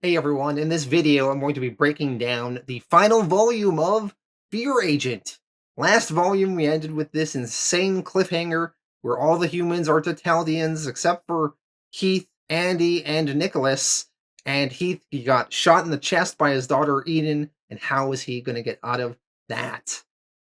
Hey everyone, in this video I'm going to be breaking down the final volume of Fear Agent. Last volume we ended with this insane cliffhanger where all the humans are Totalians except for Heath, Andy, and Nicholas. And Heath, he got shot in the chest by his daughter Eden, and how is he going to get out of that?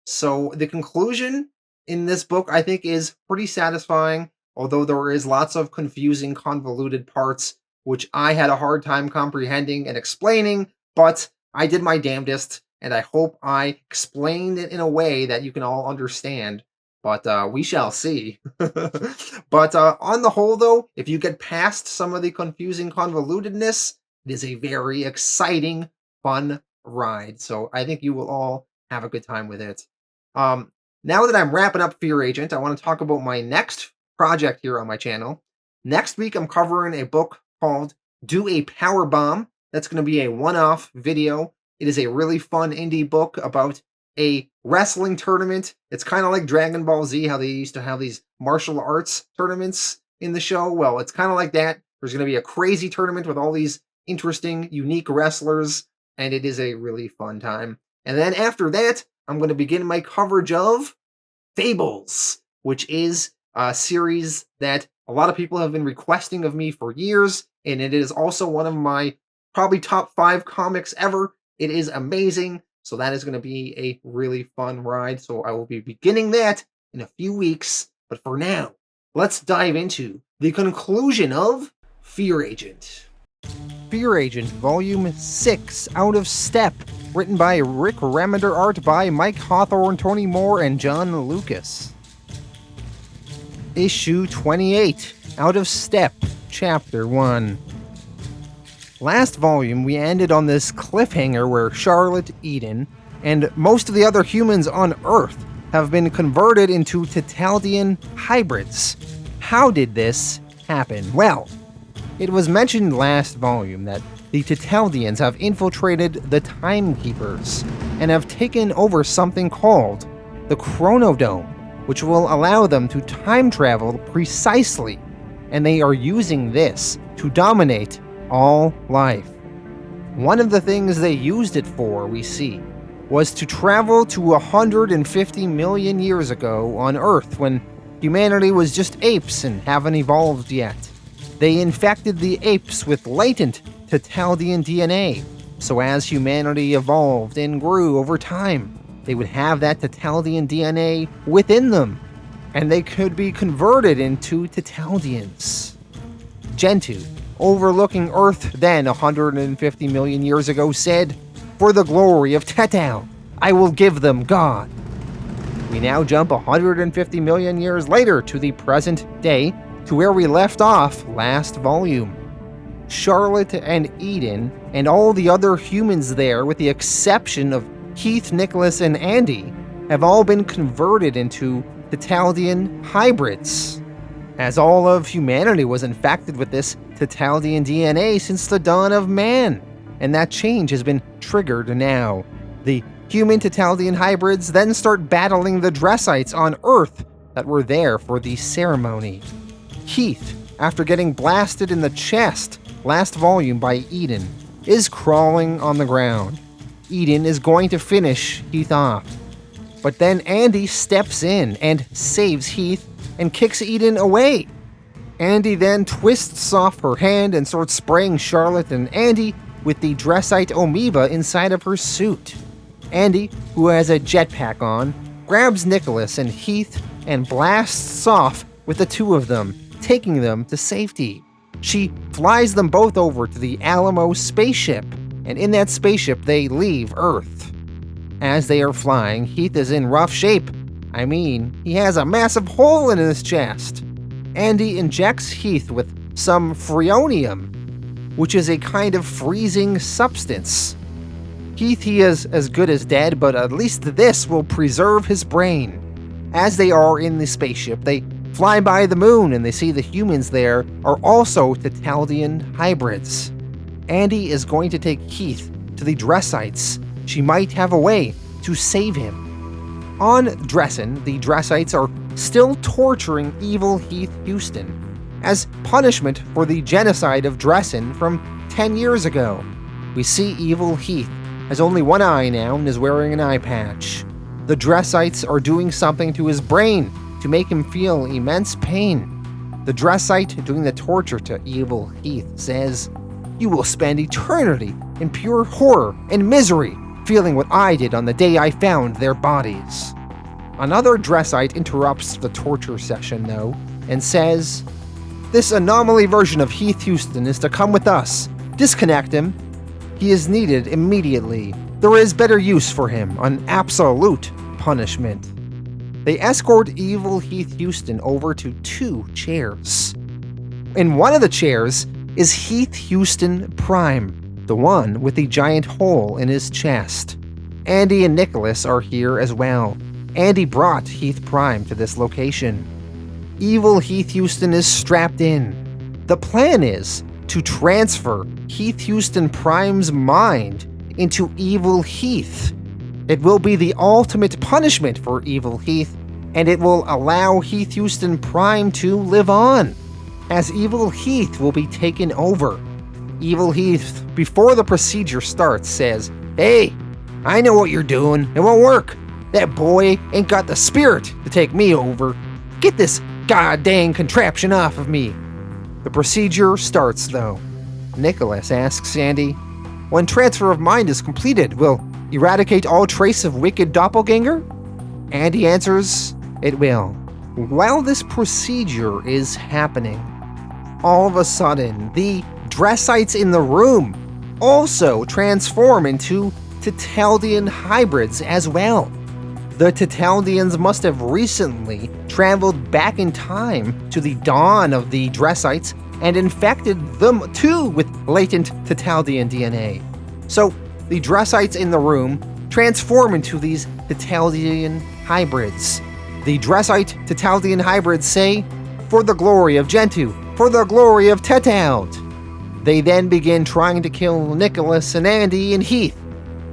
So the conclusion in this book I think is pretty satisfying, although there is lots of confusing, convoluted parts which I had a hard time comprehending and explaining, but I did my damnedest, and I hope I explained it in a way that you can all understand. But we shall see. But on the whole, though, if you get past some of the confusing convolutedness, it is a very exciting, fun ride. So I think you will all have a good time with it. Now that I'm wrapping up Fear Agent, I want to talk about my next project here on my channel. Next week, I'm covering a book called Do a Power Bomb. That's going to be a one-off video. It is a really fun indie book about a wrestling tournament. It's kind of like Dragon Ball Z, how they used to have these martial arts tournaments in the show. Well, it's kind of like that. There's going to be a crazy tournament with all these interesting, unique wrestlers, and it is a really fun time. And then after that, I'm going to begin my coverage of Fables, which is a series that a lot of people have been requesting of me for years, and it is also one of my probably top 5 comics ever. It is amazing, so that is going to be a really fun ride. So I will be beginning that in a few weeks, but for now, let's dive into the conclusion of Fear Agent. Fear Agent, Volume 6, Out of Step, written by Rick Remender, art by Mike Hawthorne, Tony Moore, and John Lucas. Issue 28, Out of Step, Chapter 1. Last volume, we ended on this cliffhanger where Charlotte, Eden, and most of the other humans on Earth have been converted into Totalian hybrids. How did this happen? Well, it was mentioned last volume that the Totalians have infiltrated the Timekeepers and have taken over something called the Chronodome, which will allow them to time travel precisely, and they are using this to dominate all life. One of the things they used it for, we see, was to travel to 150 million years ago on Earth when humanity was just apes and haven't evolved yet. They infected the apes with latent Totalian DNA, so as humanity evolved and grew over time, they would have that Totalian DNA within them, and they could be converted into Totalians. Gentoo, overlooking Earth then 150 million years ago, said, "For the glory of Tetal, I will give them God." We now jump 150 million years later to the present day, to where we left off last volume. Charlotte and Eden, and all the other humans there, with the exception of Heath, Nicholas, and Andy, have all been converted into Totalian hybrids, as all of humanity was infected with this Totalian DNA since the dawn of man, and that change has been triggered now. The human Totalian hybrids then start battling the Dressites on Earth that were there for the ceremony. Heath, after getting blasted in the chest last volume by Eden, is crawling on the ground. Eden is going to finish Heath off. But then Andy steps in and saves Heath and kicks Eden away. Andy then twists off her hand and starts spraying Charlotte and Andy with the Dressite amoeba inside of her suit. Andy, who has a jetpack on, grabs Nicholas and Heath and blasts off with the two of them, taking them to safety. She flies them both over to the Alamo spaceship, and in that spaceship they leave Earth. As they are flying, Heath is in rough shape. I mean, he has a massive hole in his chest. Andy injects Heath with some freonium, which is a kind of freezing substance. Heath, he is as good as dead, but at least this will preserve his brain. As they are in the spaceship, they fly by the moon and they see the humans there are also Totalian hybrids. Andy is going to take Heath to the Dressites. She might have a way to save him. On Dressin, the Dressites are still torturing evil Heath Huston as punishment for the genocide of Dressin from 10 years ago. We see evil Heath has only one eye now and is wearing an eye patch. The Dressites are doing something to his brain to make him feel immense pain. The Dressite doing the torture to evil Heath says, "You will spend eternity in pure horror and misery, feeling what I did on the day I found their bodies." Another Dressite interrupts the torture session, though, and says, "This anomaly version of Heath Huston is to come with us. Disconnect him. He is needed immediately. There is better use for him, an absolute punishment." They escort evil Heath Huston over to 2 chairs. In one of the chairs is Heath Huston Prime, the one with the giant hole in his chest. Andy and Nicholas are here as well. Andy brought Heath Prime to this location. Evil Heath Huston is strapped in. The plan is to transfer Heath Huston Prime's mind into evil Heath. It will be the ultimate punishment for evil Heath, and it will allow Heath Huston Prime to live on, as evil Heath will be taken over. Evil Heath, before the procedure starts, says, "Hey, I know what you're doing. It won't work. That boy ain't got the spirit to take me over. Get this goddamn contraption off of me." The procedure starts, though. Nicholas asks Andy, "When transfer of mind is completed, will eradicate all trace of wicked doppelganger?" Andy answers, "It will." While this procedure is happening, all of a sudden, the Dressites in the room also transform into Titaldian hybrids as well. The Titaldians must have recently traveled back in time to the dawn of the Dressites and infected them too with latent Titaldian DNA. So the Dressites in the room transform into these Titaldian hybrids. The Dressite Titaldian hybrids say, "For the glory of Gentoo, for the glory of Tetald." They then begin trying to kill Nicholas and Andy and Heath.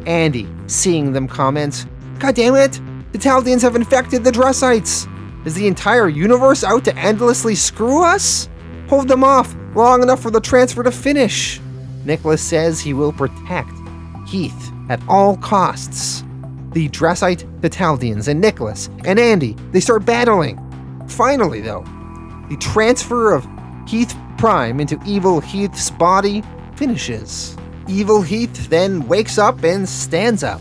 Andy, seeing them, comments, "God damn it! The Titaldians have infected the Dressites! Is the entire universe out to endlessly screw us? Hold them off long enough for the transfer to finish." Nicholas says he will protect Heath at all costs. The Dressite Titaldians and Nicholas and Andy, they start battling. Finally, though, the transfer of Heath Prime into evil Heath's body finishes. Evil Heath then wakes up and stands up.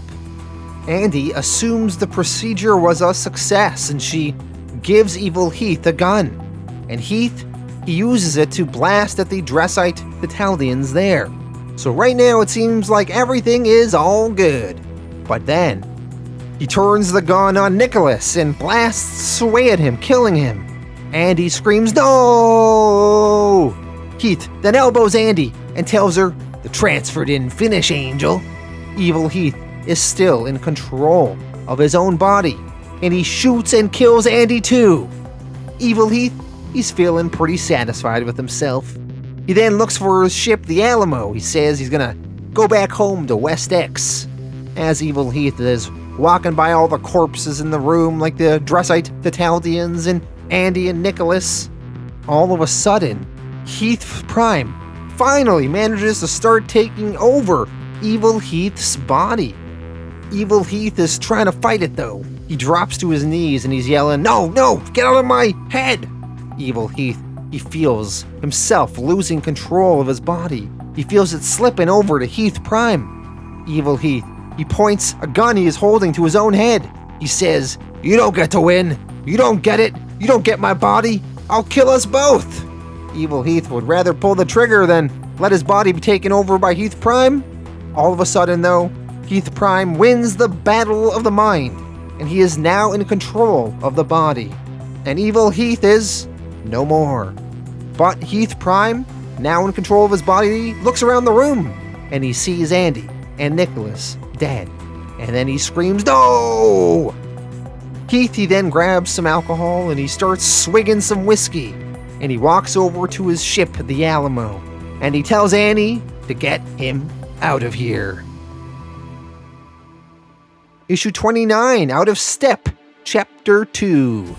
Andy assumes the procedure was a success and she gives evil Heath a gun. And Heath, he uses it to blast at the Dressite Titaldians there. So right now it seems like everything is all good. But then, he turns the gun on Nicholas and blasts away at him, killing him. Andy screams, "No!" Heath then elbows Andy and tells her, "The transfer didn't finish, Angel." Evil Heath is still in control of his own body, and he shoots and kills Andy too. Evil Heath, he's feeling pretty satisfied with himself. He then looks for his ship, the Alamo. He says he's gonna go back home to West X. As Evil Heath is walking by all the corpses in the room, like the Dressite Titaldians and Andy and Nicholas, all of a sudden, Heath Prime finally manages to start taking over Evil Heath's body. Evil Heath is trying to fight it, though. He drops to his knees and he's yelling, "No, no, get out of my head!" Evil Heath, he feels himself losing control of his body. He feels it slipping over to Heath Prime. Evil Heath, he points a gun he is holding to his own head. He says, "You don't get to win. You don't get it. You don't get my body. I'll kill us both." Evil Heath would rather pull the trigger than let his body be taken over by Heath Prime. All of a sudden, though, Heath Prime wins the battle of the mind, and he is now in control of the body. And Evil Heath is no more. But Heath Prime, now in control of his body, looks around the room, and he sees Andy and Nicholas dead. And then he screams, "No!" Heath, he then grabs some alcohol and he starts swigging some whiskey. And he walks over to his ship, the Alamo, and he tells Annie to get him out of here. Issue 29, Out of Step, Chapter 2.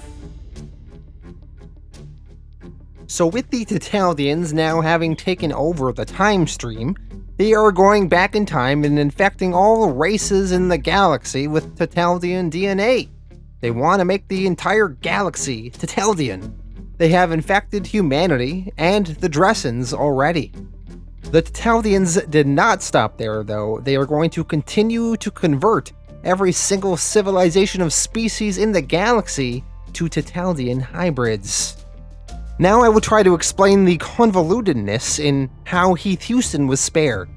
So with the Tetaldians now having taken over the time stream, they are going back in time and infecting all races in the galaxy with Tetaldian DNA. They want to make the entire galaxy Tetaldian. They have infected humanity and the Dressens already. The Tetaldians did not stop there, though. They are going to continue to convert every single civilization of species in the galaxy to Tetaldian hybrids. Now I will try to explain the convolutedness in how Heath Huston was spared.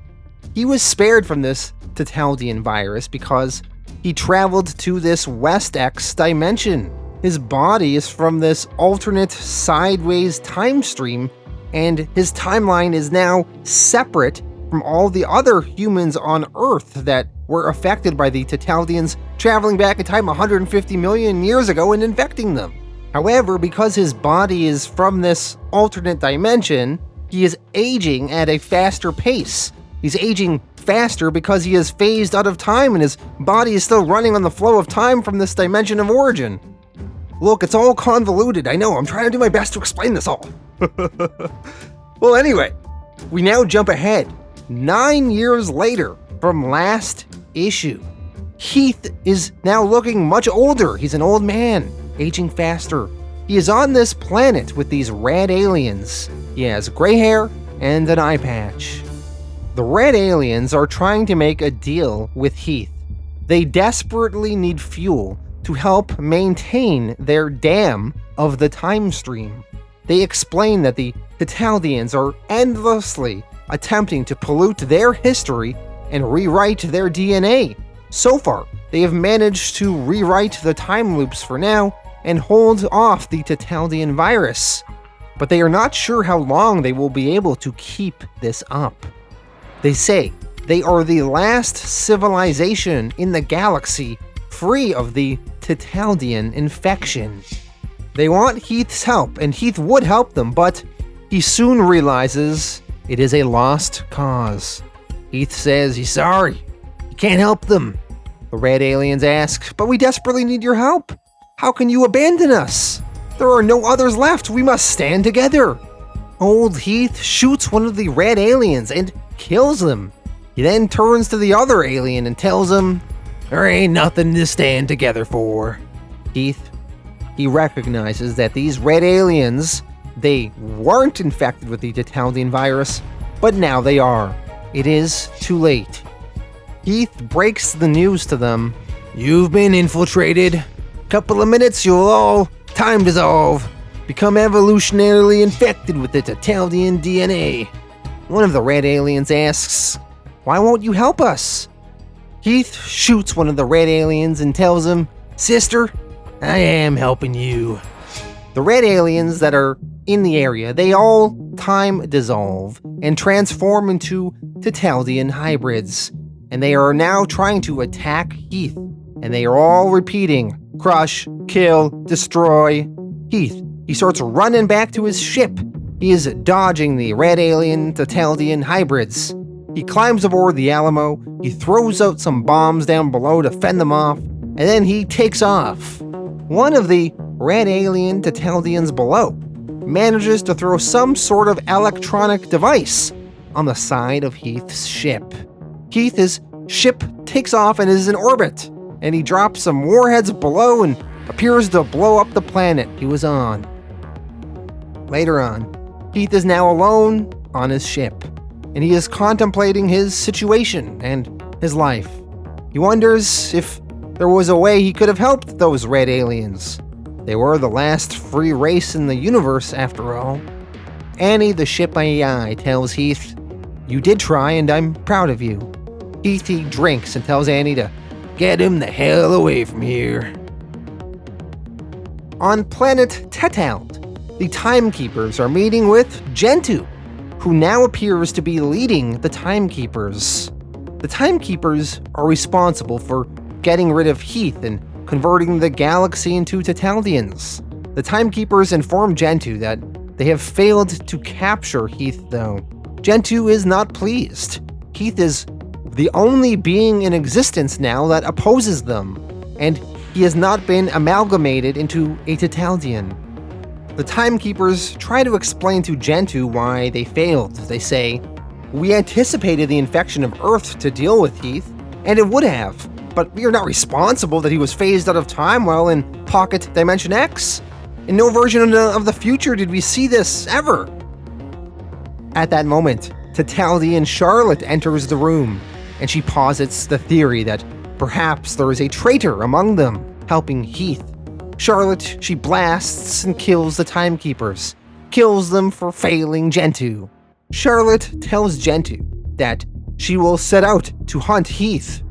He was spared from this Tetaldian virus because he traveled to this West X dimension. His body is from this alternate sideways time stream, and his timeline is now separate from all the other humans on Earth that were affected by the Tetaldians traveling back in time 150 million years ago and infecting them. However, because his body is from this alternate dimension, he is aging at a faster pace. He's aging faster because he is phased out of time and his body is still running on the flow of time from this dimension of origin. Look, it's all convoluted, I know, I'm trying to do my best to explain this all. Well, anyway, we now jump ahead 9 years later from last issue. Heath is now looking much older. He's an old man, aging faster. He is on this planet with these red aliens. He has gray hair and an eye patch. The red aliens are trying to make a deal with Heath. They desperately need fuel to help maintain their dam of the time stream. They explain that the Tetaldians are endlessly attempting to pollute their history and rewrite their DNA. So far, they have managed to rewrite the time loops for now and hold off the Tetaldian virus, but they are not sure how long they will be able to keep this up. They say they are the last civilization in the galaxy free of the Tetaldian infection. They want Heath's help, and Heath would help them, but he soon realizes it is a lost cause. Heath says he's sorry, he can't help them. The red aliens ask, but we desperately need your help. How can you abandon us? There are no others left, we must stand together. Old Heath shoots one of the red aliens and kills him. He then turns to the other alien and tells him, there ain't nothing to stand together for. Heath, he recognizes that these red aliens, they weren't infected with the Tetaldian virus, but now they are. It is too late. Heath breaks the news to them. You've been infiltrated. Couple of minutes, you'll all time dissolve. Become evolutionarily infected with the Tetaldian DNA. One of the red aliens asks, why won't you help us? Heath shoots one of the red aliens and tells him, sister, I am helping you. The red aliens that are in the area, they all time dissolve and transform into Tetaldian hybrids. And they are now trying to attack Heath. And they are all repeating, crush, kill, destroy. Heath, he starts running back to his ship. He is dodging the red alien Tetaldian hybrids. He climbs aboard the Alamo, he throws out some bombs down below to fend them off, and then he takes off. One of the red alien Tetaldians below manages to throw some sort of electronic device on the side of Heath's ship. Heath's ship takes off and is in orbit, and he drops some warheads below and appears to blow up the planet he was on. Later on, Heath is now alone on his ship, and he is contemplating his situation and his life. He wonders if there was a way he could have helped those red aliens. They were the last free race in the universe, after all. Annie, the ship AI, tells Heath, you did try and I'm proud of you. Heath, he drinks and tells Annie to get him the hell away from here. On planet Tetald, the Timekeepers are meeting with Gentoo, who now appears to be leading the Timekeepers. The Timekeepers are responsible for getting rid of Heath and converting the galaxy into Tetaldians. The Timekeepers inform Gentoo that they have failed to capture Heath, though. Gentoo is not pleased. Heath is the only being in existence now that opposes them, and he has not been amalgamated into a Tetaldian. The Timekeepers try to explain to Gentoo why they failed. They say, "We anticipated the infection of Earth to deal with Heath, and it would have, but we are not responsible that he was phased out of time while in Pocket Dimension X. In no version of the future did we see this, ever." At that moment, Tetaldian Charlotte enters the room, and she posits the theory that perhaps there is a traitor among them, helping Heath. Charlotte, she blasts and kills the Timekeepers, kills them for failing Gentoo. Charlotte tells Gentoo that she will set out to hunt Heath.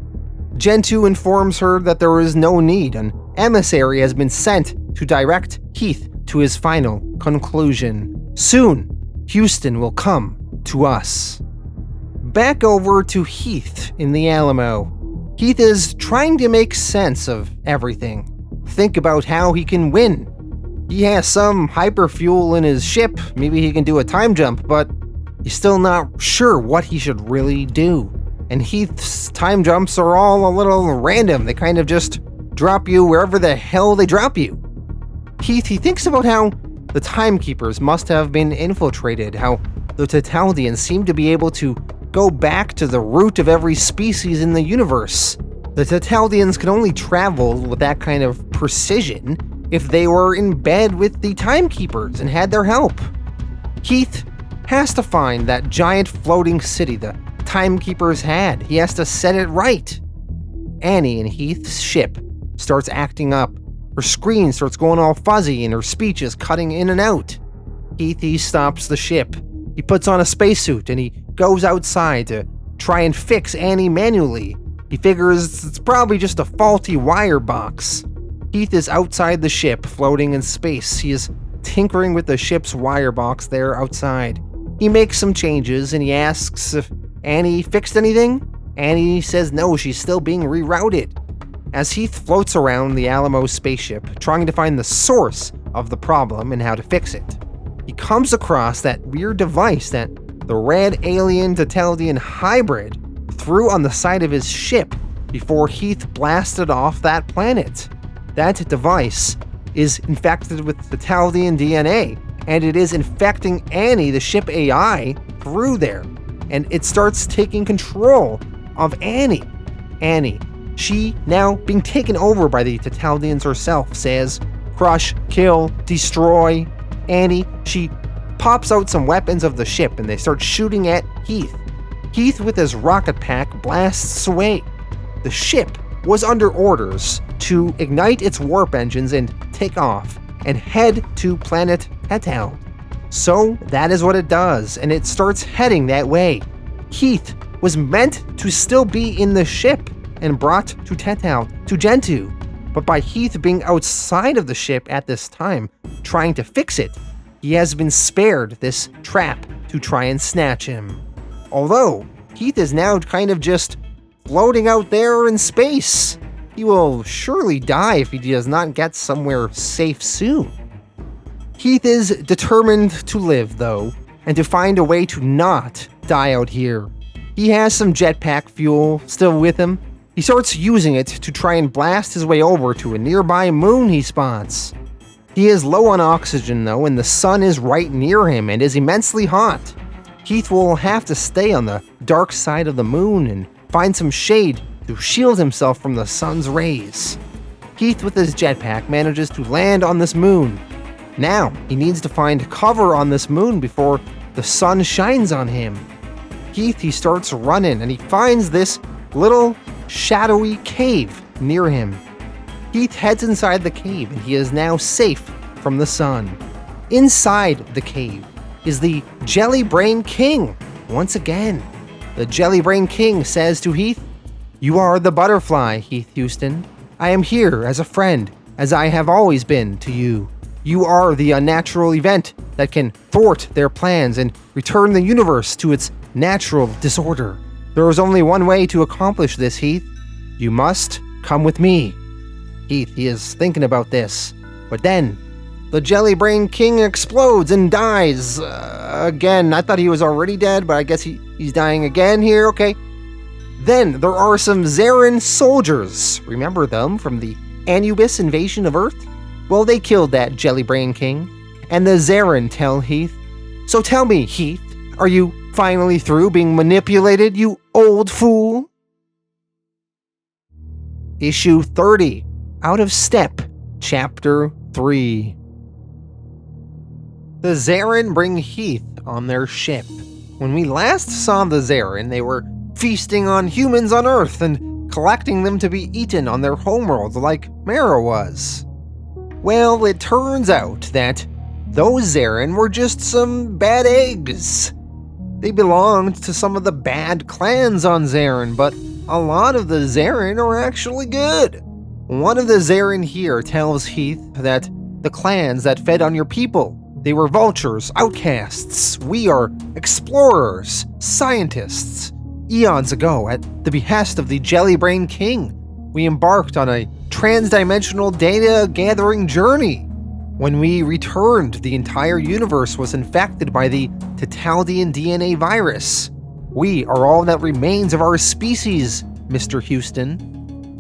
Gentoo informs her that there is no need. An emissary has been sent to direct Heath to his final conclusion. Soon, Houston will come to us. Back over to Heath in the Alamo. Heath is trying to make sense of everything. Think about how he can win. He has some hyperfuel in his ship, maybe he can do a time jump, but he's still not sure what he should really do. And Heath's time jumps are all a little random. They kind of just drop you wherever the hell they drop you. Heath, he thinks about how the Timekeepers must have been infiltrated, how the Tetaldians seem to be able to go back to the root of every species in the universe. The Tetaldians can only travel with that kind of precision if they were in bed with the Timekeepers and had their help. Heath has to find that giant floating city the Timekeepers had. He has to set it right. Annie in Heath's ship starts acting up. Her screen starts going all fuzzy and her speech is cutting in and out. Heath, he stops the ship. He puts on a spacesuit and he goes outside to try and fix Annie manually. He figures it's probably just a faulty wire box. Heath is outside the ship, floating in space. He is tinkering with the ship's wire box there outside. He makes some changes and he asks if Annie fixed anything. Annie says no, she's still being rerouted. As Heath floats around the Alamo spaceship, trying to find the source of the problem and how to fix it, he comes across that weird device that the red alien Tetaldian hybrid threw on the side of his ship before Heath blasted off that planet. That device is infected with Tetaldian DNA, and it is infecting Annie, the ship AI, through there. And it starts taking control of Annie. Annie, she now being taken over by the Tetaldians herself, says, "Crush, kill, destroy." Annie, she pops out some weapons of the ship and they start shooting at Heath. Heath, with his rocket pack, blasts away. The ship was under orders to ignite its warp engines and take off and head to planet Tetal. So that is what it does, and it starts heading that way. Heath was meant to still be in the ship and brought to Tetal, to Gentoo, but by Heath being outside of the ship at this time, trying to fix it, he has been spared this trap to try and snatch him. Although, Heath is now kind of just floating out there in space. He will surely die if he does not get somewhere safe soon. Heath is determined to live, though, and to find a way to not die out here. He has some jetpack fuel still with him. He starts using it to try and blast his way over to a nearby moon he spots. He is low on oxygen, though, and the sun is right near him and is immensely hot. Heath will have to stay on the dark side of the moon and find some shade to shield himself from the sun's rays. Heath, with his jetpack, manages to land on this moon. Now, he needs to find cover on this moon before the sun shines on him. Heath, he starts running and he finds this little shadowy cave near him. Heath heads inside the cave and he is now safe from the sun. Inside the cave is the Jelly Brain King. Once again, the Jelly Brain King says to Heath, "You are the butterfly, Heath Houston. I am here as a friend, as I have always been to you. You are the unnatural event that can thwart their plans and return the universe to its natural disorder. There is only one way to accomplish this, Heath. You must come with me." Heath, he is thinking about this, but then the Jelly Brain King explodes and dies again. I thought he was already dead, but I guess he's dying again here. Okay. Then there are some Zarin soldiers. Remember them from the Anubis invasion of Earth? Well, they killed that Jelly Brain King, and the Zarin tell Heath, "So tell me, Heath, are you finally through being manipulated, you old fool?" Issue 30, Out of Step, Chapter 3. The Zarin bring Heath on their ship. When we last saw the Zarin, they were feasting on humans on Earth and collecting them to be eaten on their homeworld like Mara was. Well, it turns out that those Zarin were just some bad eggs. They belonged to some of the bad clans on Zarin, but a lot of the Zarin are actually good. One of the Zarin here tells Heath that the clans that fed on your people, they were vultures, outcasts. We are explorers, scientists. Eons ago, at the behest of the Jellybrain King, we embarked on a transdimensional data-gathering journey. When we returned, the entire universe was infected by the Tetaldian DNA virus. We are all that remains of our species, Mr. Houston.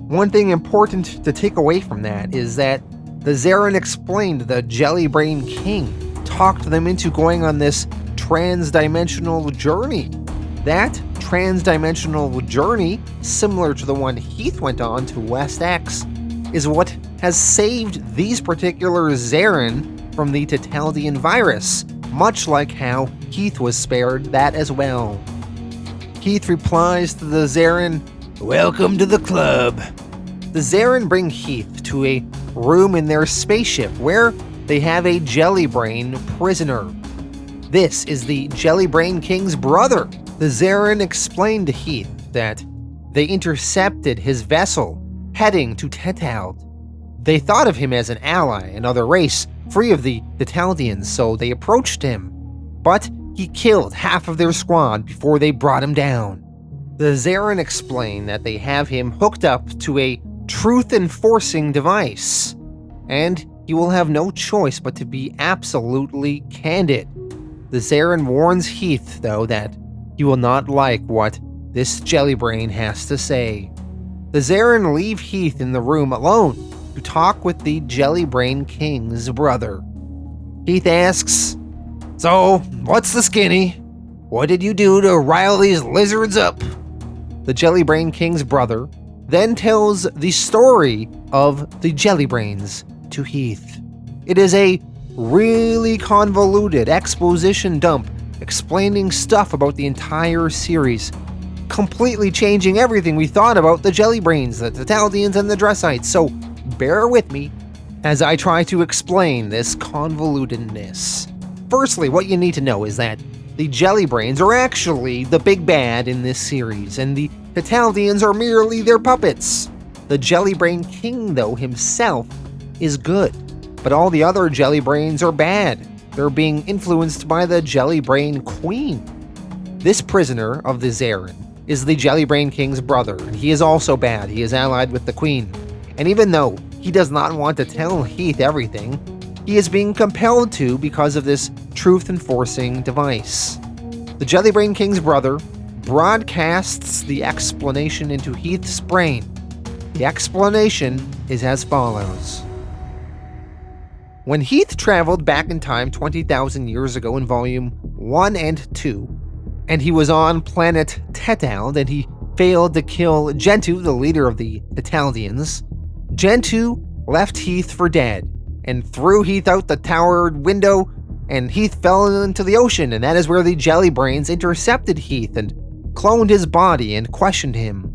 One thing important to take away from that is that the Zarin explained the Jellybrain King talked them into going on this transdimensional journey. That transdimensional journey, similar to the one Heath went on to West X, is what has saved these particular Zarin from the Tetaldian virus, much like how Heath was spared that as well. Heath replies to the Zarin, "Welcome to the club." The Zarin bring Heath to a room in their spaceship where they have a Jellybrain prisoner. This is the Jellybrain King's brother. The Zarin explained to Heath that they intercepted his vessel heading to Tetald. They thought of him as an ally, another race, free of the Tetaldians, so they approached him. But he killed half of their squad before they brought him down. The Zarin explain that they have him hooked up to a truth-enforcing device, and he will have no choice but to be absolutely candid. The Zarin warns Heath, though, that he will not like what this Jellybrain has to say. The Zarin leave Heath in the room alone to talk with the Jellybrain King's brother. Heath asks, "So, what's the skinny? What did you do to rile these lizards up?" The Jellybrain King's brother then tells the story of the Jellybrains to Heath. It is a really convoluted exposition dump explaining stuff about the entire series, completely changing everything we thought about the Jellybrains, the Tetaldians, and the Dressites, so bear with me as I try to explain this convolutedness. Firstly, what you need to know is that the Jellybrains are actually the big bad in this series, and the Tetaldians are merely their puppets. The Jellybrain King, though, himself is good, but all the other Jellybrains are bad. They're being influenced by the Jellybrain Queen. This prisoner of the Zarin is the Jellybrain King's brother, and he is also bad. He is allied with the Queen. And even though he does not want to tell Heath everything, he is being compelled to because of this truth-enforcing device. The Jellybrain King's brother broadcasts the explanation into Heath's brain. The explanation is as follows. When Heath traveled back in time 20,000 years ago in Volume 1 and 2, and he was on planet Tetald, and he failed to kill Gentoo, the leader of the Tetaldians, Gentoo left Heath for dead, and threw Heath out the tower window, and Heath fell into the ocean, and that is where the Jellybrains intercepted Heath and cloned his body and questioned him.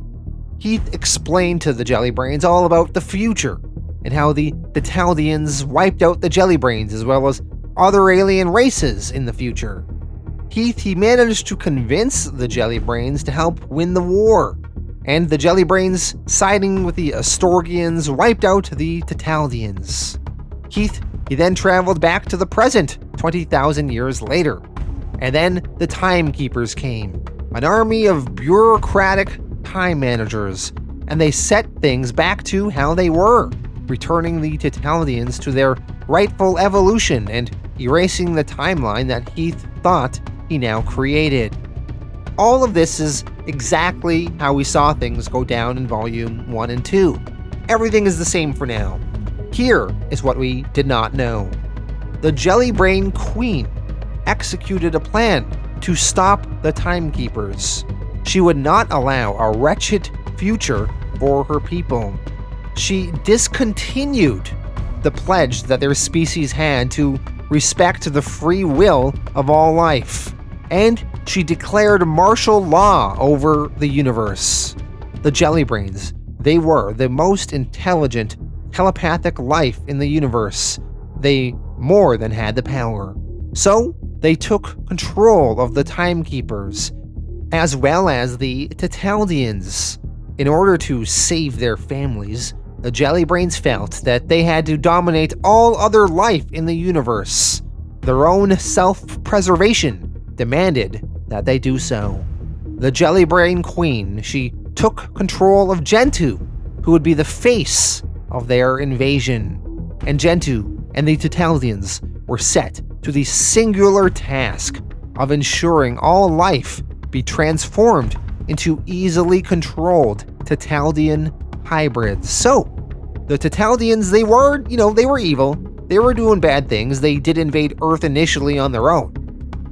Heath explained to the Jellybrains all about the future, and how the Tetaldians wiped out the Jellybrains as well as other alien races in the future. He managed to convince the Jellybrains to help win the war, and the Jellybrains, siding with the Astorgians, wiped out the Tetaldians. He then traveled back to the present 20,000 years later, and then the Timekeepers came, an army of bureaucratic time managers, and they set things back to how they were, returning the Tetaldians to their rightful evolution and erasing the timeline that Heath thought he now created. All of this is exactly how we saw things go down in Volume 1 and 2. Everything is the same for now. Here is what we did not know. the Jellybrain Queen executed a plan to stop the Timekeepers. She would not allow a wretched future for her people. She discontinued the pledge that their species had to respect the free will of all life, and she declared martial law over the universe. The Jellybrains, they were the most intelligent, telepathic life in the universe. They more than had the power. So, they took control of the Timekeepers, as well as the Tetaldians. In order to save their families, the Jellybrains felt that they had to dominate all other life in the universe. Their own self-preservation demanded that they do so. The Jellybrain Queen, she took control of Gentoo, who would be the face of their invasion. And Gentoo and the Tetaldians were set to the singular task of ensuring all life be transformed into easily controlled Tetaldian hybrids. So, the Tetaldians, they were evil. They were doing bad things. They did invade Earth initially on their own.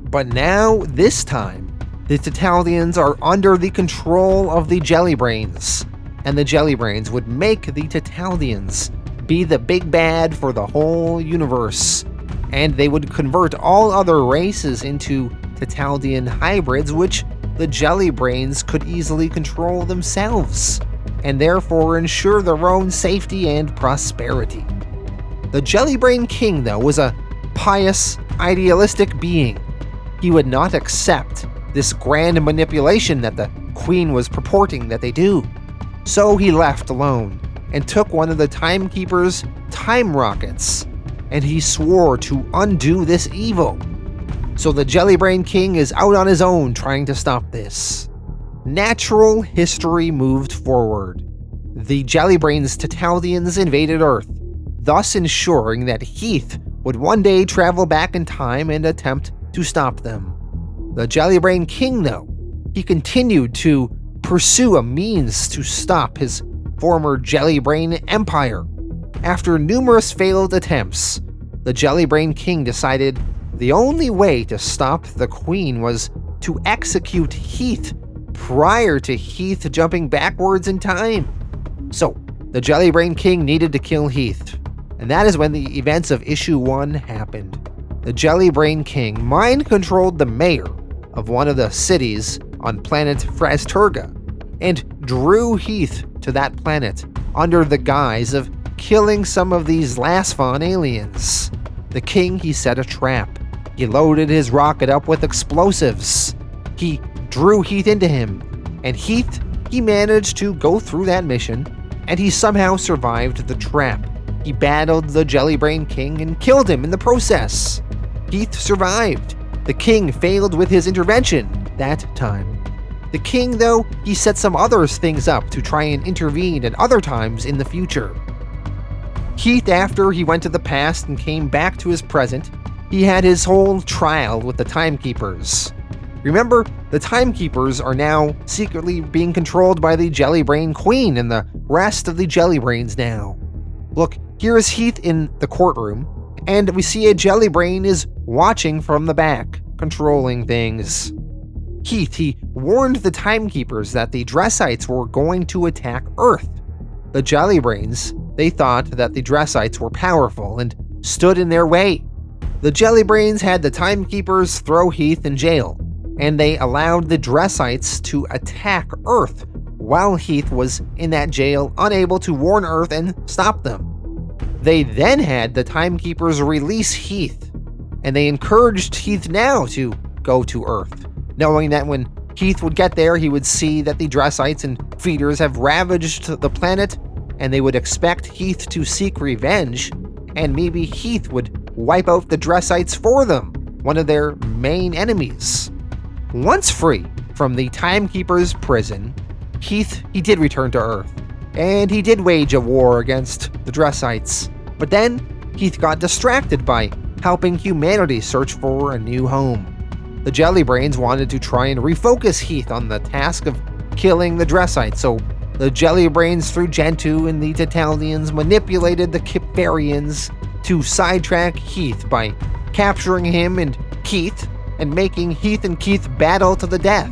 But now, this time, the Tetaldians are under the control of the Jellybrains, and the Jellybrains would make the Tetaldians be the big bad for the whole universe, and they would convert all other races into Tetaldian hybrids, which the Jellybrains could easily control themselves, and therefore ensure their own safety and prosperity. The Jellybrain King, though, was a pious, idealistic being. He would not accept this grand manipulation that the Queen was purporting that they do. So he left alone and took one of the Timekeepers' time rockets, and he swore to undo this evil. So the Jellybrain King is out on his own trying to stop this. Natural history moved forward. The Jellybrains' Tetaldians invaded Earth, thus ensuring that Heath would one day travel back in time and attempt to stop them. The Jellybrain King, though, he continued to pursue a means to stop his former Jellybrain empire. After numerous failed attempts, the Jellybrain King decided the only way to stop the Queen was to execute Heath prior to Heath jumping backwards in time. So, the Jellybrain King needed to kill Heath, and that is when the events of Issue 1 happened. The Jellybrain King mind-controlled the mayor of one of the cities on planet Frasturga, and drew Heath to that planet under the guise of killing some of these Lasfon aliens. The king, he set a trap. He loaded his rocket up with explosives. He drew Heath into him, and Heath, he managed to go through that mission, and he somehow survived the trap. He battled the Jellybrain King and killed him in the process. Heath survived. The king failed with his intervention that time. The king, though, he set some other things up to try and intervene at other times in the future. Heath, after he went to the past and came back to his present, he had his whole trial with the Timekeepers. Remember, the Timekeepers are now secretly being controlled by the Jellybrain Queen and the rest of the Jellybrains now. Look, here is Heath in the courtroom, and we see a Jellybrain is watching from the back, controlling things. Heath, he warned the Timekeepers that the Dressites were going to attack Earth. The Jellybrains, they thought that the Dressites were powerful and stood in their way. The Jellybrains had the Timekeepers throw Heath in jail, and they allowed the Dressites to attack Earth while Heath was in that jail, unable to warn Earth and stop them. They then had the Timekeepers release Heath, and they encouraged Heath now to go to Earth, knowing that when Heath would get there, he would see that the Dressites and feeders have ravaged the planet, and they would expect Heath to seek revenge, and maybe Heath would wipe out the Dressites for them, one of their main enemies. Once free from the Timekeepers' prison, Heath, he did return to Earth, and he did wage a war against the Dressites. But then, Heath got distracted by helping humanity search for a new home. The Jellybrains wanted to try and refocus Heath on the task of killing the Dressites, so the Jellybrains through Gentoo and the Tetaldians manipulated the Kipvarians to sidetrack Heath by capturing him and Keith and making Heath and Keith battle to the death,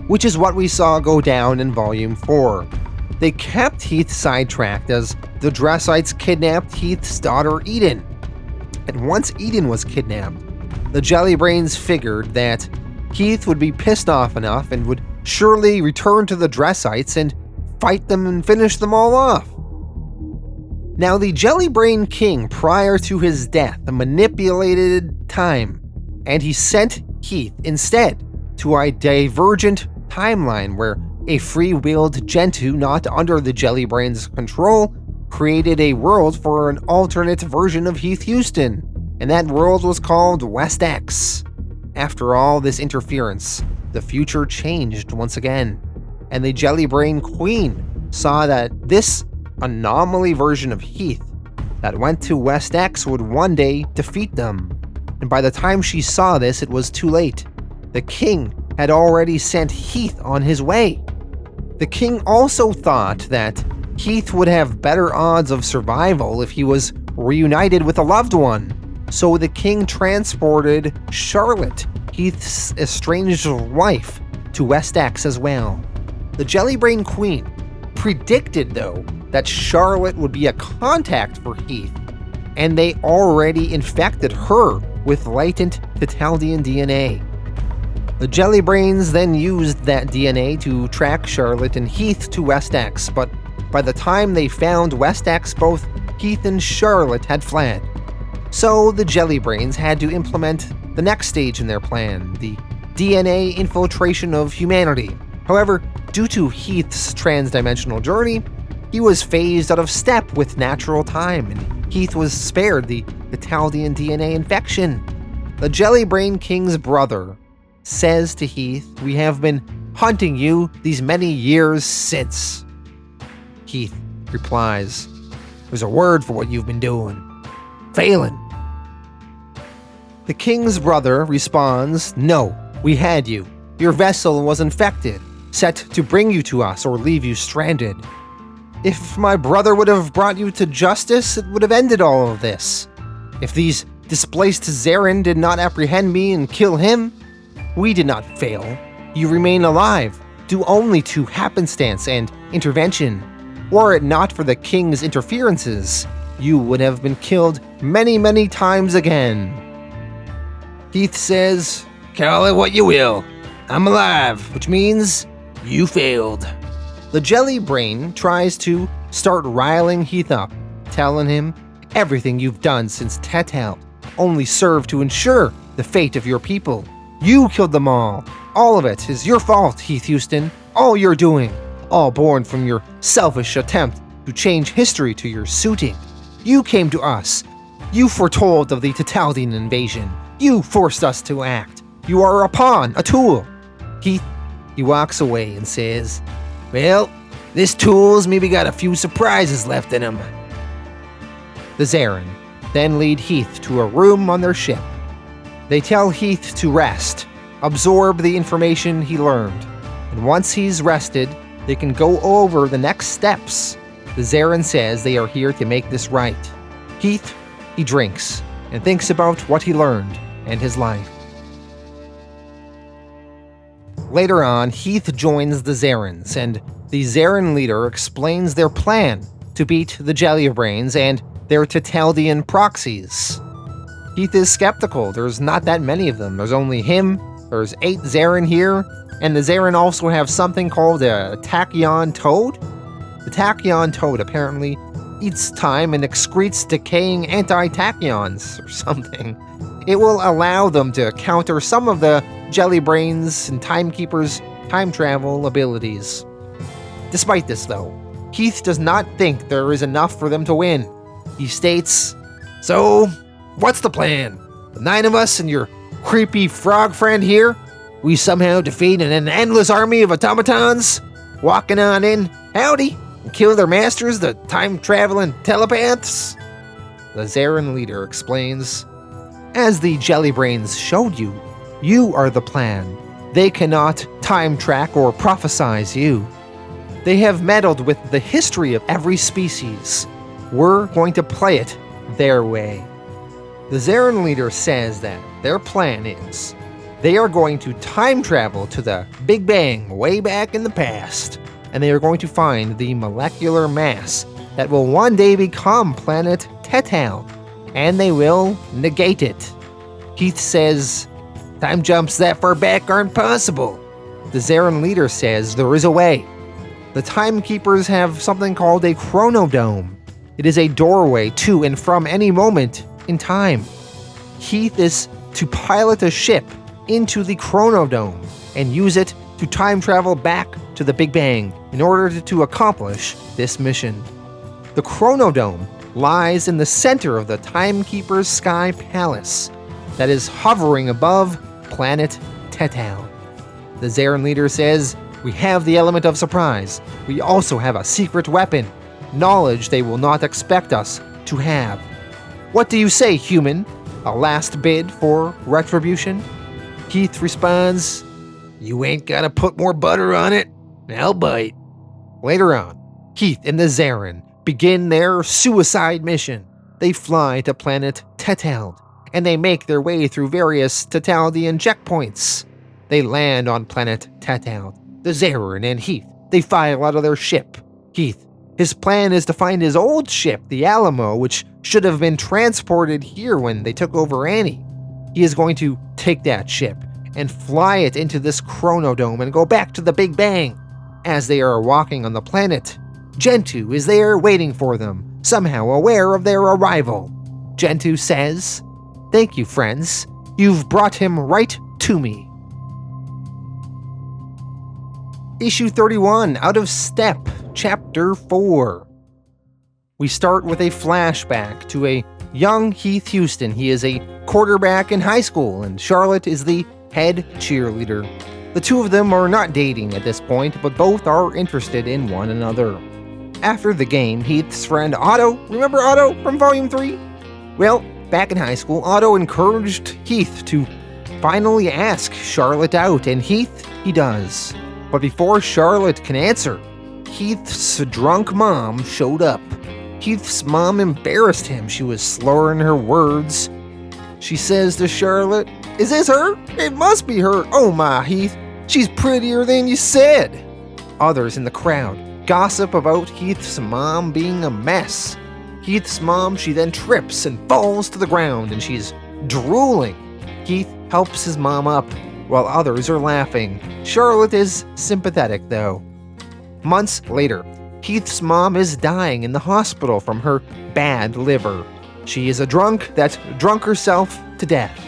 which is what we saw go down in Volume 4. They kept Heath sidetracked as the Dressites kidnapped Heath's daughter Eden. And once Eden was kidnapped, the Jellybrains figured that Heath would be pissed off enough and would surely return to the Dressites and fight them and finish them all off. Now, the Jellybrain King, prior to his death, manipulated time, and he sent Heath instead to a divergent timeline where a free-willed Gentoo not under the Jellybrain's control created a world for an alternate version of Heath Huston, and that world was called West X. After all this interference, the future changed once again, and the Jellybrain Queen saw that this anomaly version of Heath that went to West X would one day defeat them. And by the time she saw this, it was too late. The king had already sent Heath on his way. The king also thought that Heath would have better odds of survival if he was reunited with a loved one. So the king transported Charlotte, Heath's estranged wife, to West X as well. The Jellybrain Queen predicted, though, that Charlotte would be a contact for Heath, and they already infected her with latent Tetaldian DNA. The Jellybrains then used that DNA to track Charlotte and Heath to West X, but by the time they found West X, both Heath and Charlotte had fled. So the Jellybrains had to implement the next stage in their plan, the DNA infiltration of humanity. However, due to Heath's transdimensional journey, he was phased out of step with natural time, and Heath was spared the Tetaldian DNA infection. The Jellybrain King's brother says to Heath, "We have been hunting you these many years since." Heath replies, "There's a word for what you've been doing. Failing." The king's brother responds, "No, we had you. Your vessel was infected, set to bring you to us or leave you stranded. If my brother would have brought you to justice, it would have ended all of this. If these displaced Zarin did not apprehend me and kill him, we did not fail. You remain alive, due only to happenstance and intervention. Were it not for the king's interferences, you would have been killed many, many times again." Heath says, "Call it what you will. I'm alive, which means you failed." The Jellybrain tries to start riling Heath up, telling him, "Everything you've done since Tetal only served to ensure the fate of your people. You killed them all. All of it is your fault, Heath Huston. All you're doing. All born from your selfish attempt to change history to your suiting. You came to us. You foretold of the Tetaldian invasion. You forced us to act. You are a pawn, a tool." Heath, he walks away and says, "Well, this tool's maybe got a few surprises left in him." The Zarin then lead Heath to a room on their ship. They tell Heath to rest, absorb the information he learned, and once he's rested, they can go over the next steps. The Zarin says they are here to make this right. Heath, he drinks and thinks about what he learned and his life. Later on, Heath joins the Zarins, and the Zarin leader explains their plan to beat the Jellybrains and their Tetaldian proxies. Heath is skeptical. There's not that many of them. There's only him, there's 8 Zarin here, and the Zarin also have something called a tachyon toad. The tachyon toad apparently eats time and excretes decaying anti-tachyons or something. It will allow them to counter some of the Jellybrains and Timekeeper's time travel abilities. Despite this, though, Heath does not think there is enough for them to win. He states, "So, what's the plan? The 9 of us and your creepy frog friend here? We somehow defeat an endless army of automatons? Walking on in, howdy, and kill their masters, the time-traveling telepaths?" The Zarin leader explains, "As the Jellybrains showed you, you are the plan. They cannot time track or prophesize you. They have meddled with the history of every species. We're going to play it their way. The Zarin leader says that their plan is they are going to time travel to the Big Bang way back in the past, and they are going to find the molecular mass that will one day become planet Tetal, and they will negate it. Heath says, time jumps that far back aren't possible. The Zarin leader says there is a way. The timekeepers have something called a chronodome. It is a doorway to and from any moment in time. Heath is to pilot a ship into the chronodome and use it to time travel back to the Big Bang in order to accomplish this mission. The chronodome lies in the center of the Timekeeper's Sky Palace that is hovering above planet Tetal. The Zarin leader says, we have the element of surprise. We also have a secret weapon, knowledge they will not expect us to have. What do you say, human? A last bid for retribution? Heath responds, you ain't gotta put more butter on it. I'll bite. Later on, Heath and the Zarin begin their suicide mission. They fly to planet Tetal, and they make their way through various Tetalian checkpoints. They land on planet Tetal. The Zarin and Heath, they file out of their ship. Heath, his plan is to find his old ship, the Alamo, which should have been transported here when they took over Annie. He is going to take that ship and fly it into this chronodome and go back to the Big Bang. As they are walking on the planet, Gentoo is there waiting for them, somehow aware of their arrival. Gentoo says, thank you, friends. You've brought him right to me. Issue 31, Out of Step, Chapter 4. We start with a flashback to a young Heath Huston. He is a quarterback in high school, and Charlotte is the head cheerleader. The two of them are not dating at this point, but both are interested in one another. After the game, Heath's friend Otto, remember Otto from Volume 3? Well, back in high school, Otto encouraged Heath to finally ask Charlotte out, and Heath, he does. But before Charlotte can answer, Heath's drunk mom showed up. Heath's mom embarrassed him. She was slurring her words. She says to Charlotte, is this her? It must be her. Oh my, Heath, she's prettier than you said. Others in the crowd gossip about Heath's mom being a mess. Heath's mom, she then trips and falls to the ground and she's drooling. Heath helps his mom up while others are laughing. Charlotte is sympathetic though. Months later, Heath's mom is dying in the hospital from her bad liver. She is a drunk that drunk herself to death.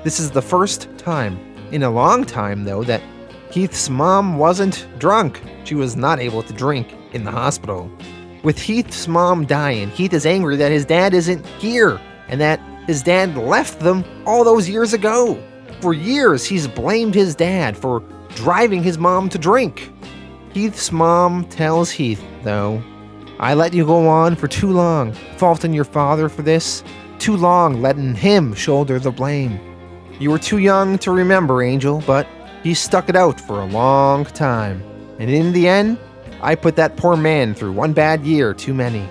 This is the first time in a long time, though, that Heath's mom wasn't drunk. She was not able to drink in the hospital. With Heath's mom dying, Heath is angry that his dad isn't here and that his dad left them all those years ago. For years, he's blamed his dad for driving his mom to drink. Heath's mom tells Heath, though, I let you go on for too long, faulting your father for this, too long letting him shoulder the blame. You were too young to remember, Angel, but he stuck it out for a long time. And in the end, I put that poor man through one bad year too many.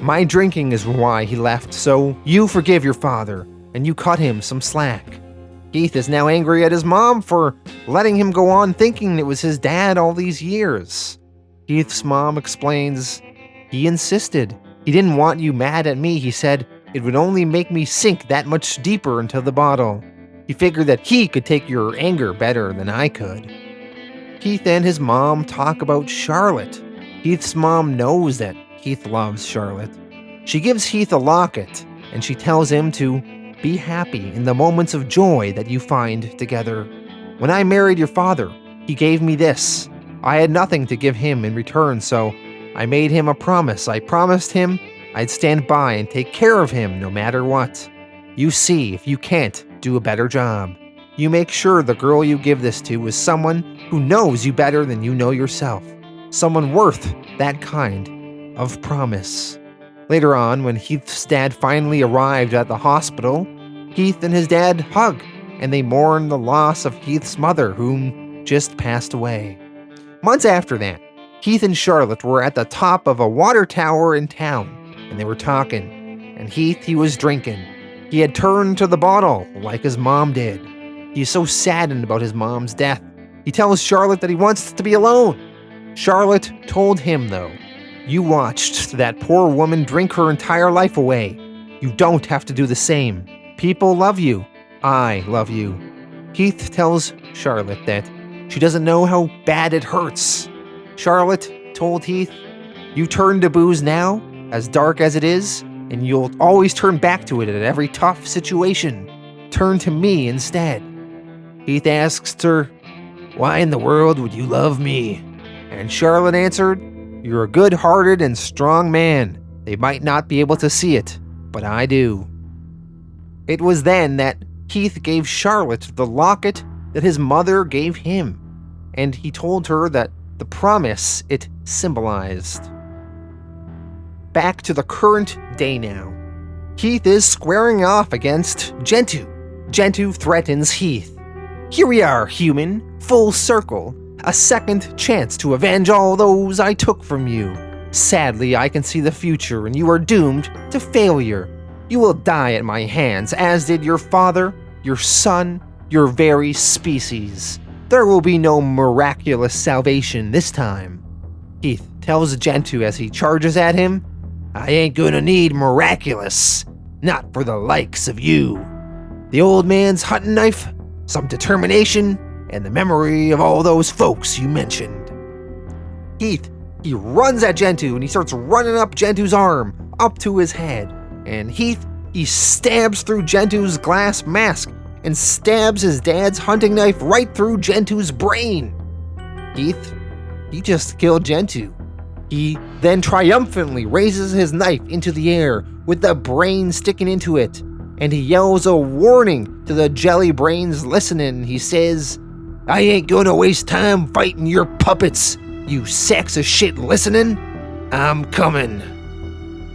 My drinking is why he left, so you forgive your father, and you cut him some slack. Heath is now angry at his mom for letting him go on thinking it was his dad all these years. Heath's mom explains, he insisted. He didn't want you mad at me, he said. It would only make me sink that much deeper into the bottle. He figured that he could take your anger better than I could. Heath and his mom talk about Charlotte. Heath's mom knows that Heath loves Charlotte. She gives Heath a locket, and she tells him to be happy in the moments of joy that you find together. When I married your father, he gave me this. I had nothing to give him in return, so I made him a promise. I promised him I'd stand by and take care of him no matter what. You see if you can't do a better job. You make sure the girl you give this to is someone who knows you better than you know yourself. Someone worth that kind of promise. Later on, when Heath's dad finally arrived at the hospital, Heath and his dad hug, and they mourn the loss of Heath's mother, whom just passed away. Months after that, Heath and Charlotte were at the top of a water tower in town, and they were talking, and Heath, he was drinking. He had turned to the bottle, like his mom did. He is so saddened about his mom's death. He tells Charlotte that he wants to be alone. Charlotte told him, though, "You watched that poor woman drink her entire life away. You don't have to do the same. People love you. I love you." Heath tells Charlotte that she doesn't know how bad it hurts. Charlotte told Heath, "You turn to booze now, as dark as it is, and you'll always turn back to it at every tough situation. Turn to me instead." Heath asks her, "Why in the world would you love me?" And Charlotte answered, "You're a good-hearted and strong man. They might not be able to see it, but I do." It was then that Heath gave Charlotte the locket that his mother gave him, and he told her that the promise it symbolized. Back to the current day now. Heath is squaring off against Gentoo. Gentoo threatens Heath. "Here we are, human, full circle. A second chance to avenge all those I took from you. Sadly, I can see the future, and you are doomed to failure. You will die at my hands, as did your father, your son, your very species. There will be no miraculous salvation this time." Heath tells Gentoo as he charges at him, "I ain't gonna need miraculous. Not for the likes of you. The old man's hunting knife, some determination, and the memory of all those folks you mentioned." Heath, he runs at Gentoo and he starts running up Gentoo's arm, up to his head. And Heath, he stabs through Gentoo's glass mask and stabs his dad's hunting knife right through Gentoo's brain. Heath, he just killed Gentoo. He then triumphantly raises his knife into the air with the brain sticking into it, and he yells a warning to the jelly brains listening. He says, "I ain't gonna waste time fighting your puppets, you sacks of shit listening. I'm coming."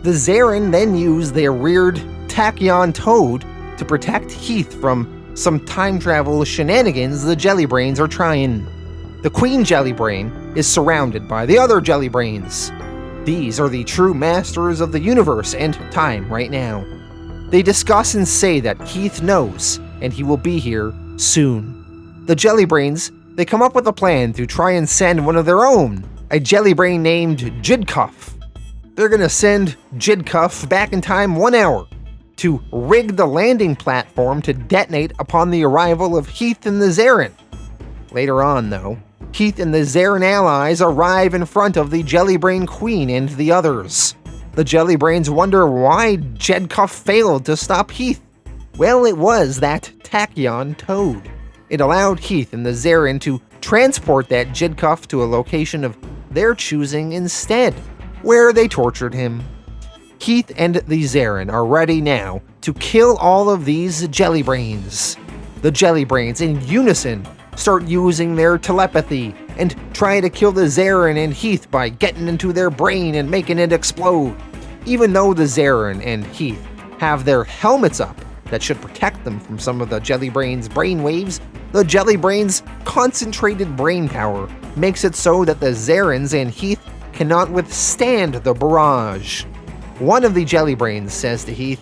The Zarin then use their weird tachyon toad to protect Heath from some time travel shenanigans the jelly brains are trying. The queen jelly brain is surrounded by the other jelly brains. These are the true masters of the universe and time right now. They discuss and say that Heath knows, and he will be here soon. The jelly brains, they come up with a plan to try and send one of their own, a jelly brain named Jidcuff. They're gonna send Jidcuff back in time 1 hour to rig the landing platform to detonate upon the arrival of Heath and the Zarin. Later on, though, Heath and the Zarin allies arrive in front of the Jelly Brain Queen and the others. The Jelly Brains wonder why Jidcuff failed to stop Heath. Well, it was that tachyon toad. It allowed Heath and the Zarin to transport that Jidcuff to a location of their choosing instead, where they tortured him. Heath and the Zarin are ready now to kill all of these jelly brains. The jelly brains, in unison, start using their telepathy and try to kill the Zarin and Heath by getting into their brain and making it explode. Even though the Zarin and Heath have their helmets up that should protect them from some of the jelly brains' brainwaves, the jelly brains' concentrated brain power makes it so that the Zarins and Heath cannot withstand the barrage. One of the jelly brains says to Heath,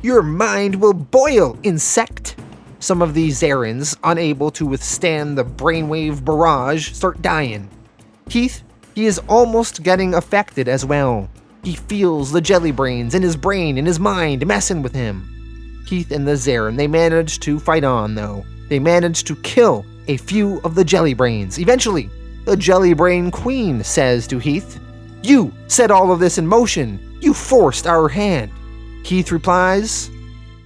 "Your mind will boil, insect." Some of the Zarins, unable to withstand the brainwave barrage, start dying. Heath, he is almost getting affected as well. He feels the jelly brains in his brain and his mind messing with him. Heath and the Zarin, they manage to fight on though. They manage to kill a few of the jelly brains. Eventually, the Jelly Brain Queen says to Heath, "You set all of this in motion. You forced our hand." Heath replies,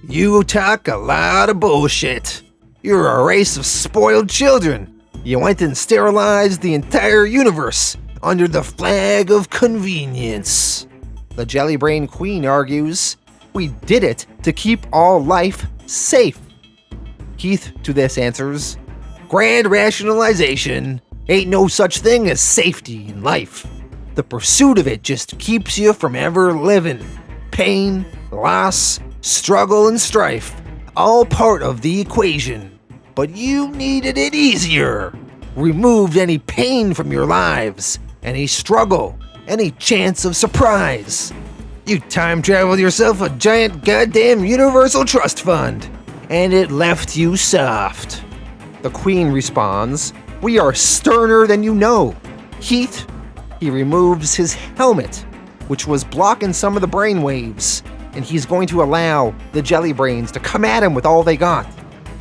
"You talk a lot of bullshit. You're a race of spoiled children. You went and sterilized the entire universe under the flag of convenience." The Jelly Brain Queen argues, "We did it to keep all life safe." Heath to this answers, "Grand rationalization. Ain't no such thing as safety in life. The pursuit of it just keeps you from ever living. Pain, loss, struggle, and strife, all part of the equation. But you needed it easier. Removed any pain from your lives, any struggle, any chance of surprise. You time traveled yourself a giant goddamn universal trust fund, and it left you soft. The Queen responds, we are sterner than you know. Heath, he removes his helmet, which was blocking some of the brainwaves, and he's going to allow the jelly brains to come at him with all they got.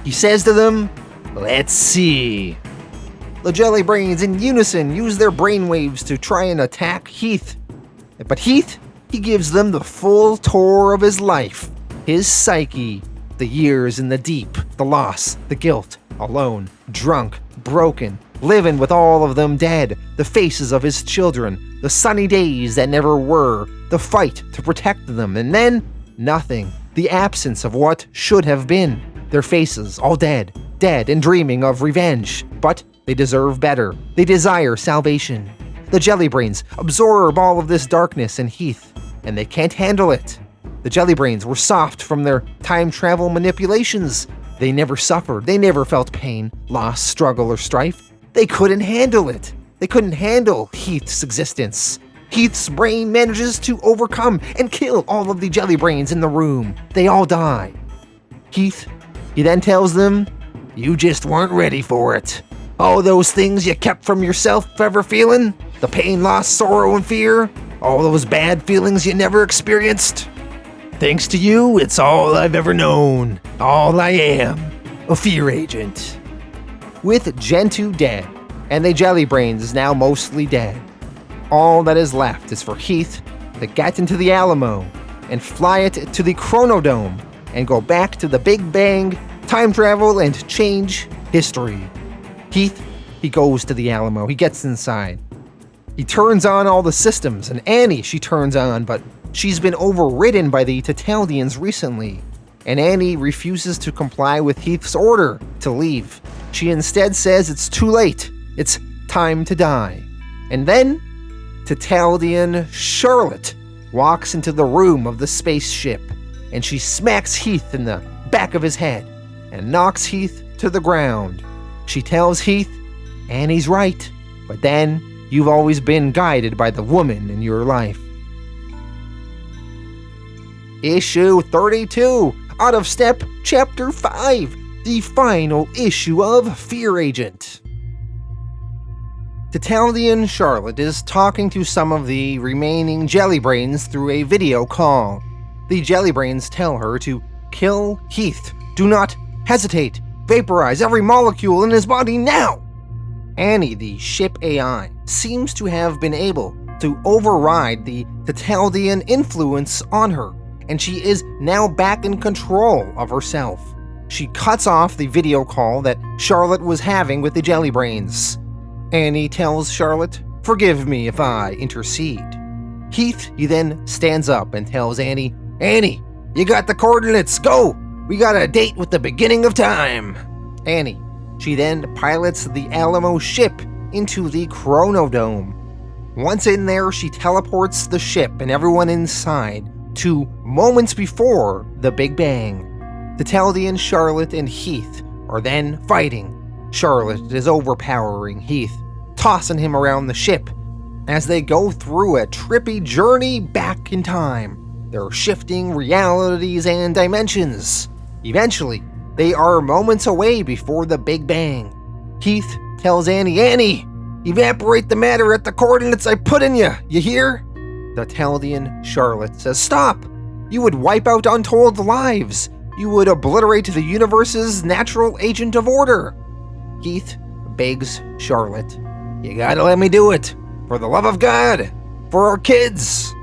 He says to them, let's see. The jelly brains in unison use their brainwaves to try and attack Heath. But Heath, he gives them the full tour of his life, his psyche, the years in the deep, the loss, the guilt, alone, drunk, broken, living with all of them dead, the faces of his children, the sunny days that never were, the fight to protect them, and then nothing, the absence of what should have been, their faces all dead, dead and dreaming of revenge, but they deserve better, they desire salvation. The jelly brains absorb all of this darkness in Heath, and they can't handle it. The jelly brains were soft from their time travel manipulations. They never suffered, they never felt pain, loss, struggle, or strife. They couldn't handle it. They couldn't handle Heath's existence. Heath's brain manages to overcome and kill all of the jelly brains in the room. They all die. Heath, he then tells them, you just weren't ready for it. All those things you kept from yourself ever feeling, the pain, loss, sorrow, and fear, all those bad feelings you never experienced. Thanks to you, it's all I've ever known. All I am, a fear agent. With Gentoo dead, and the jelly brains now mostly dead, all that is left is for Heath to get into the Alamo and fly it to the Chronodome and go back to the Big Bang, time travel, and change history. Heath, he goes to the Alamo, he gets inside. He turns on all the systems, and Annie, she turns on, but she's been overridden by the Tataldians recently, and Annie refuses to comply with Heath's order to leave. She instead says it's too late, it's time to die. And then, Tataldian Charlotte walks into the room of the spaceship, and she smacks Heath in the back of his head and knocks Heath to the ground. She tells Heath, Annie's right, but then you've always been guided by the woman in your life. Issue 32, Out of Step, Chapter 5, the final issue of Fear Agent. Tataldian Charlotte is talking to some of the remaining jelly brains through a video call. The jelly brains tell her to kill Heath. Do not hesitate. Vaporize every molecule in his body now. Annie, the ship AI, seems to have been able to override the Tataldian influence on her, and she is now back in control of herself. She cuts off the video call that Charlotte was having with the jelly brains. Annie tells Charlotte, forgive me if I intercede. Heath, he then stands up and tells Annie, Annie, you got the coordinates, go! We got a date with the beginning of time. Annie, she then pilots the Alamo ship into the Chronodome. Once in there, she teleports the ship and everyone inside to moments before the Big Bang. Tataldian Charlotte and Heath are then fighting. Charlotte is overpowering Heath, tossing him around the ship as they go through a trippy journey back in time. They're shifting realities and dimensions. Eventually, they are moments away before the Big Bang. Heath tells Annie, Annie, evaporate the matter at the coordinates I put in you, you hear? Tataldian Charlotte says, stop! You would wipe out untold lives. You would obliterate the universe's natural agent of order. Heath begs Charlotte, you gotta let me do it. For the love of God. For our kids.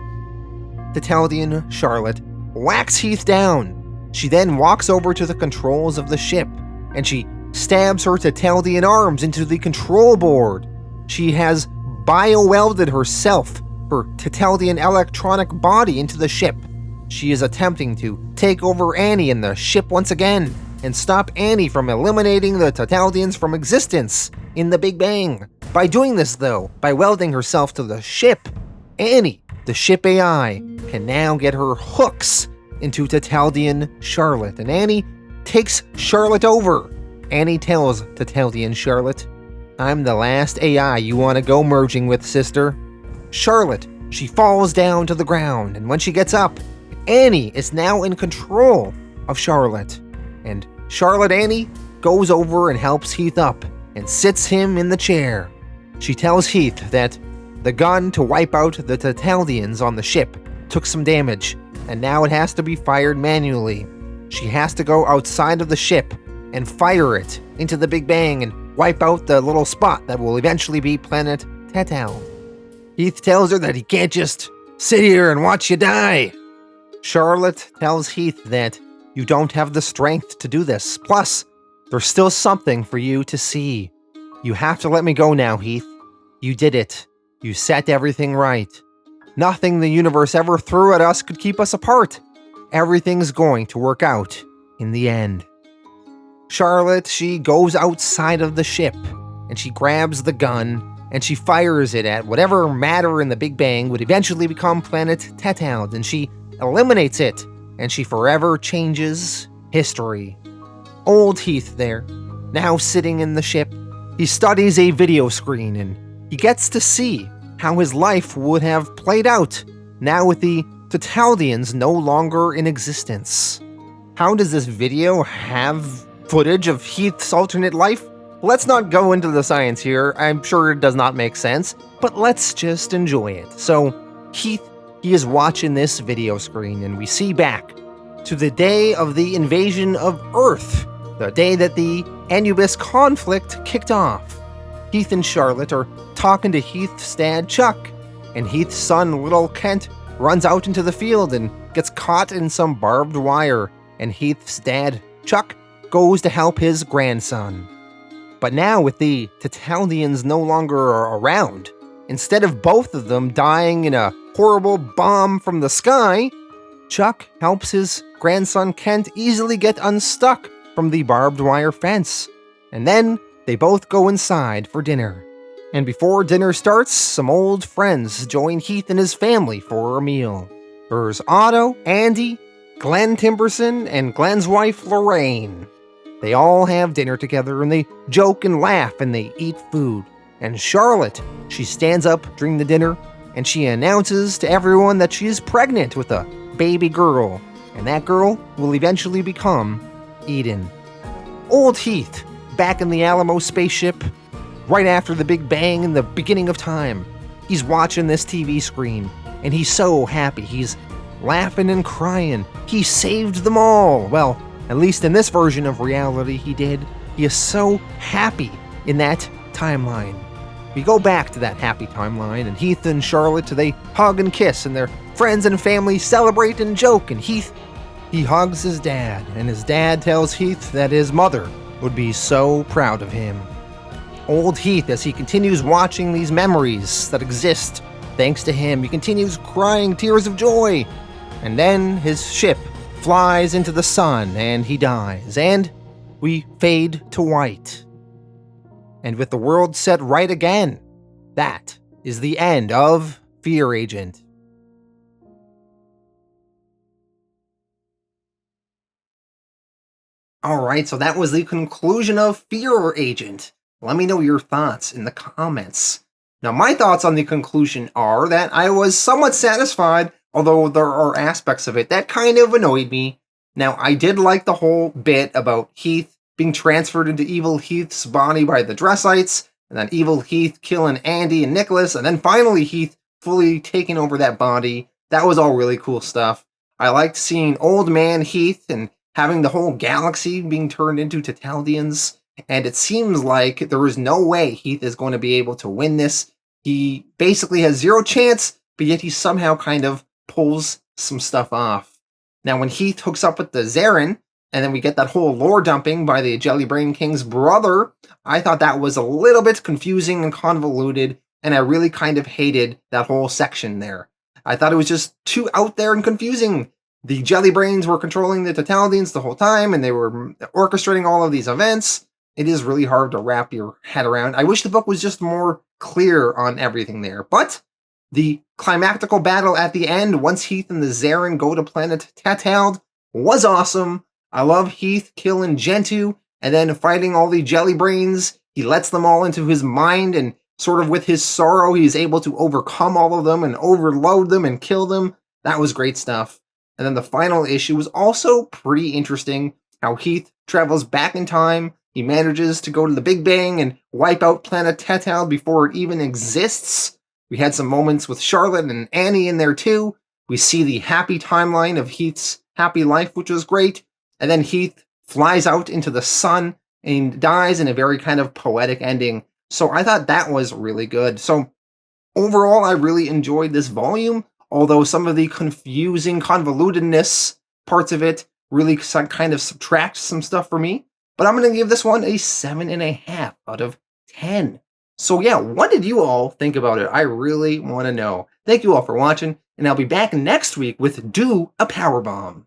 Tataldian Charlotte whacks Heath down. She then walks over to the controls of the ship, and she stabs her Tataldian arms into the control board. She has bio-welded herself, her Tataldian electronic body, into the ship. She is attempting to take over Annie and the ship once again, and stop Annie from eliminating the Tataldians from existence in the Big Bang. By doing this though, by welding herself to the ship, Annie, the ship AI, can now get her hooks into Tataldian Charlotte, and Annie takes Charlotte over. Annie tells Tataldian Charlotte, I'm the last AI you want to go merging with, sister. Charlotte, She falls down to the ground, and when she gets up, Annie is now in control of Charlotte. And Charlotte Annie goes over and helps Heath up and sits him in the chair. She tells Heath that the gun to wipe out the Tataldians on the ship took some damage, and now it has to be fired manually. She has to go outside of the ship and fire it into the Big Bang and wipe out the little spot that will eventually be planet Tatal. Heath tells her that he can't just sit here and watch you die. Charlotte tells Heath that you don't have the strength to do this. Plus, there's still something for you to see. You have to let me go now, Heath. You did it. You set everything right. Nothing the universe ever threw at us could keep us apart. Everything's going to work out in the end. Charlotte, she goes outside of the ship, and she grabs the gun, and she fires it at whatever matter in the Big Bang would eventually become planet Tatald, and she eliminates it, and she forever changes history. Old Heath there, now sitting in the ship, he studies a video screen, and he gets to see how his life would have played out, now with the Tataldians no longer in existence. How does this video have footage of Heath's alternate life? Let's not go into the science here, I'm sure it does not make sense, but let's just enjoy it. So, Heath, he is watching this video screen, and we see back to the day of the invasion of Earth, the day that the Anubis conflict kicked off. Heath and Charlotte are talking to Heath's dad, Chuck, and Heath's son, little Kent, runs out into the field and gets caught in some barbed wire, and Heath's dad, Chuck, goes to help his grandson. But now with the Tataldians no longer around, instead of both of them dying in a horrible bomb from the sky, Chuck helps his grandson Kent easily get unstuck from the barbed wire fence. And then they both go inside for dinner. And before dinner starts, some old friends join Heath and his family for a meal. There's Otto, Andy, Glenn Timberson, and Glenn's wife Lorraine. They all have dinner together, and they joke and laugh, and they eat food. And Charlotte, she stands up during the dinner, and she announces to everyone that she is pregnant with a baby girl, and that girl will eventually become Eden. Old Heath, back in the Alamo spaceship, right after the Big Bang in the beginning of time. He's watching this TV screen, and he's so happy. He's laughing and crying. He saved them all. Well, at least in this version of reality, he did. He is so happy in that timeline. We go back to that happy timeline, and Heath and Charlotte, they hug and kiss, and their friends and family celebrate and joke, and Heath, he hugs his dad, and his dad tells Heath that his mother would be so proud of him. Old Heath, as he continues watching these memories that exist thanks to him, he continues crying tears of joy, and then his ship flies into the sun, and he dies, and we fade to white. And with the world set right again, that is the end of Fear Agent. Alright, so that was the conclusion of Fear Agent. Let me know your thoughts in the comments. Now, my thoughts on the conclusion are that I was somewhat satisfied, although there are aspects of it that kind of annoyed me. Now, I did like the whole bit about Heath being transferred into Evil Heath's body by the Dressites, and then Evil Heath killing Andy and Nicholas, and then finally Heath fully taking over that body. That was all really cool stuff. I liked seeing Old Man Heath and having the whole galaxy being turned into Tataldians, and it seems like there is no way Heath is going to be able to win this. He basically has zero chance, but yet he somehow kind of pulls some stuff off. Now, when Heath hooks up with the Zarin, and then we get that whole lore dumping by the Jelly Brain King's brother, I thought that was a little bit confusing and convoluted, and I really kind of hated that whole section there. I thought it was just too out there and confusing. The Jelly Brains were controlling the Tataldians the whole time, and they were orchestrating all of these events. It is really hard to wrap your head around. I wish the book was just more clear on everything there. But the climactical battle at the end, once Heath and the Zarin go to planet Tatald, was awesome. I love Heath killing Gentoo, and then fighting all the Jelly Brains. He lets them all into his mind, and sort of with his sorrow, he's able to overcome all of them and overload them and kill them. That was great stuff. And then the final issue was also pretty interesting, how Heath travels back in time. He manages to go to the Big Bang and wipe out planet Tetal before it even exists. We had some moments with Charlotte and Annie in there too. We see the happy timeline of Heath's happy life, which was great. And then Heath flies out into the sun and dies in a very kind of poetic ending. So I thought that was really good. So overall, I really enjoyed this volume, although some of the confusing convolutedness parts of it really kind of subtract some stuff for me. But I'm going to give this one a 7.5 out of 10. So yeah, what did you all think about it? I really want to know. Thank you all for watching, and I'll be back next week with Do a Powerbomb.